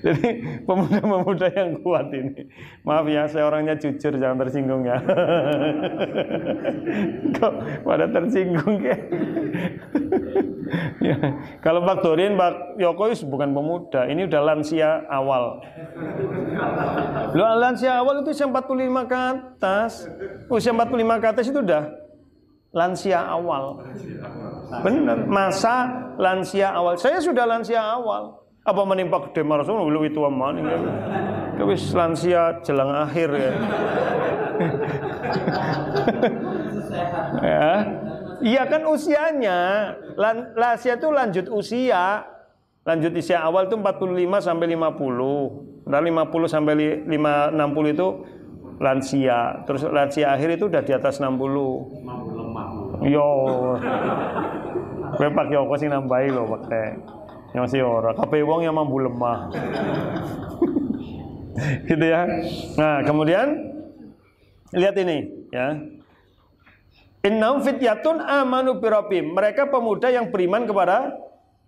Jadi pemuda-pemuda yang kuat ini. Maaf ya, saya orangnya jujur, jangan tersinggung ya. Kok pada tersinggung ya? Ya. Kalau Pak Dorin, Pak Yoko bukan pemuda, ini udah lansia awal. Loh, lansia awal itu usia 45 ke atas. Usia 45 ke atas itu udah lansia awal. Benar, masa lansia awal. Saya sudah lansia awal. Apa menimpa gede marasung lu itu aman ini. Wis lansia jelang akhir ya. Ya. Iya kan usianya. Lansia itu lanjut usia. Lanjut usia awal itu 45 sampai 50. Dari 50 sampai 60 itu lansia. Terus lansia akhir itu udah di atas 60. Yo. Gue Pak Yoko sih nambahi loh pakai. Masih ora. Kabeh wong yang mampu lemah. Gitu ya. Nah, kemudian lihat ini ya. Innahum fityatun amanu birabbihim. Mereka pemuda yang beriman kepada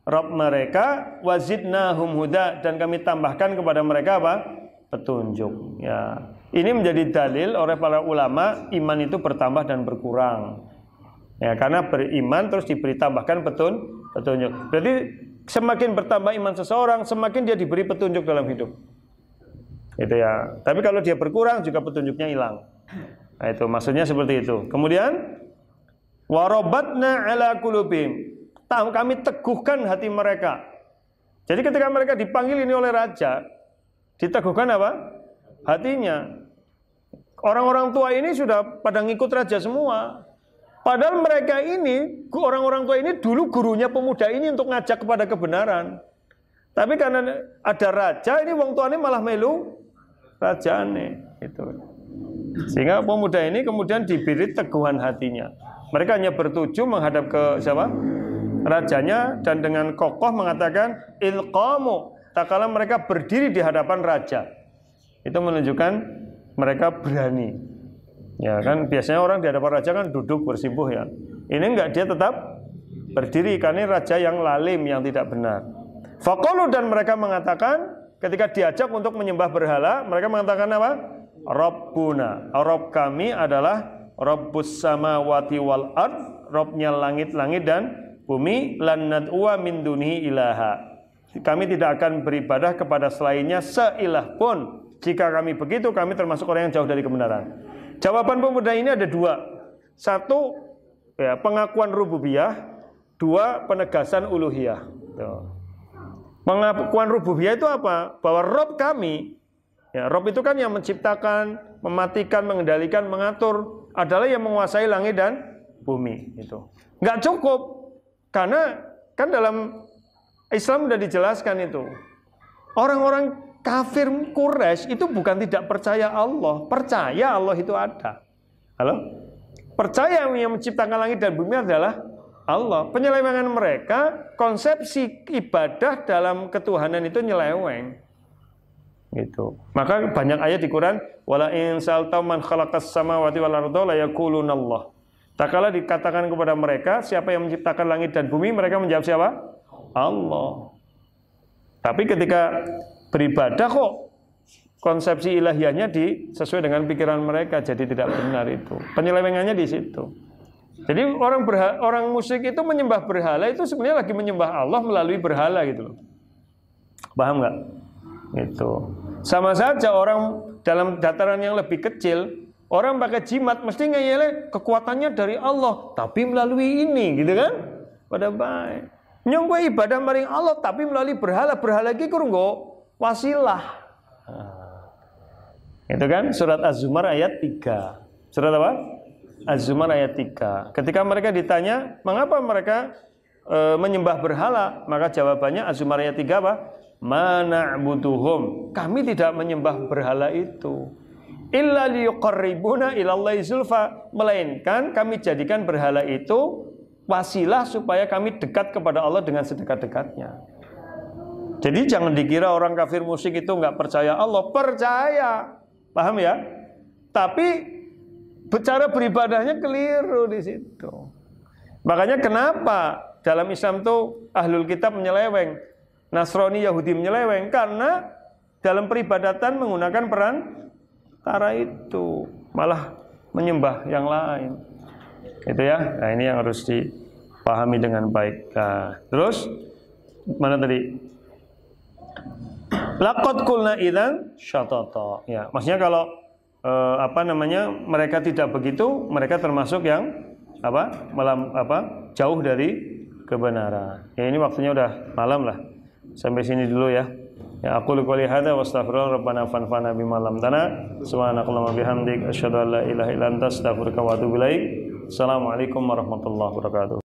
Rabb mereka, wazidnahum huda, dan kami tambahkan kepada mereka apa? Petunjuk. Ya. Ini menjadi dalil oleh para ulama, iman itu bertambah dan berkurang. Ya, karena beriman terus diberi tambahkan petunjuk. Berarti semakin bertambah iman seseorang, semakin dia diberi petunjuk dalam hidup. Itu ya. Tapi kalau dia berkurang juga petunjuknya hilang. Nah, itu maksudnya seperti itu. Kemudian warabatna ala qulubihim. Kami teguhkan hati mereka. Jadi ketika mereka dipanggil ini oleh raja, diteguhkan apa? Hatinya. Orang-orang tua ini sudah pada ngikut raja semua. Padahal mereka ini, orang-orang tua ini dulu gurunya pemuda ini untuk ngajak kepada kebenaran. Tapi karena ada raja, ini wong tuane malah melu rajane. Itu. Sehingga pemuda ini kemudian diberi teguhan hatinya. Mereka hanya bertuju menghadap ke siapa? Rajanya, dan dengan kokoh mengatakan ilqamu, tak kala mereka berdiri di hadapan raja. Itu menunjukkan mereka berani. Ya kan, biasanya orang di hadapan raja kan duduk bersimpuh ya. Ini enggak, dia tetap berdiri karena raja yang lalim, yang tidak benar. Faqalu, dan mereka mengatakan ketika diajak untuk menyembah berhala, mereka mengatakan apa? Rabbuna, Rabb kami adalah Rabbus samawati wal ard, Rabbnya langit-langit dan bumi, lan nad'uwa min dunihi ilaha. Kami tidak akan beribadah kepada selainnya seilah pun. Jika kami begitu, kami termasuk orang yang jauh dari kebenaran. Jawaban pemuda ini ada dua. Satu, ya, pengakuan rububiyah. Dua, penegasan uluhiyah. Pengakuan rububiyah itu apa? Bahwa Rabb kami, ya, Rabb itu kan yang menciptakan, mematikan, mengendalikan, mengatur, adalah yang menguasai langit dan bumi. Itu nggak cukup, karena kan dalam Islam sudah dijelaskan itu. Orang-orang kafir Quraisy itu bukan tidak percaya Allah, percaya Allah itu ada. Halo? Percaya yang menciptakan langit dan bumi adalah Allah. Penyelewengan mereka, konsepsi ibadah dalam ketuhanan itu nyeleweng. Gitu. Maka banyak ayat di Quran, wala in sa'alta man khalaqas samawati wal arda la yaquluna Allah. Tak kala dikatakan kepada mereka siapa yang menciptakan langit dan bumi, mereka menjawab siapa? Allah. Tapi ketika beribadah kok konsepsi ilahiyahnya sesuai dengan pikiran mereka, jadi tidak benar itu. Penyelewengannya di situ. Jadi orang musyrik itu menyembah berhala itu sebenarnya lagi menyembah Allah melalui berhala gitu loh. Paham nggak? Itu sama saja orang dalam dataran yang lebih kecil, orang pakai jimat mesti ngeyele kekuatannya dari Allah, tapi melalui ini, gitu kan? Pada baik. Nyong kowe ibadah maring Allah tapi melalui berhala iki kurunggo wasilah. Itu kan surat Az-Zumar ayat 3. Surat apa? Az-Zumar ayat 3. Ketika mereka ditanya, mengapa mereka menyembah berhala? Maka jawabannya Az-Zumar ayat 3 apa? Mana'buduhum, kami tidak menyembah berhala itu illa liyuqarribuna ilallahi zulfa, melainkan kami jadikan berhala itu wasilah supaya kami dekat kepada Allah dengan sedekat-dekatnya. Jadi jangan dikira orang kafir musyrik itu nggak percaya Allah, percaya, paham ya? Tapi cara beribadahnya keliru di situ. Makanya kenapa dalam Islam tuh ahlul kitab menyeleweng, Nasrani, Yahudi menyeleweng, karena dalam peribadatan menggunakan perantara itu, malah menyembah yang lain. Itu ya. Nah, ini yang harus dipahami dengan baik. Nah, terus mana tadi? Laqad qulna idzan syatata. Ya, maksudnya kalau mereka tidak begitu, mereka termasuk yang jauh dari kebenaran. Ya, ini waktunya udah malam lah. Sampai sini dulu ya. Ya, aku qouli hadza wa astaghfirullah rabbana fanfa'na bima 'allamtana subhanakallahumma bihamdik asyhadu an la ilaha illa anta astaghfiruka wa atubu ilaik. Assalamualaikum warahmatullahi wabarakatuh.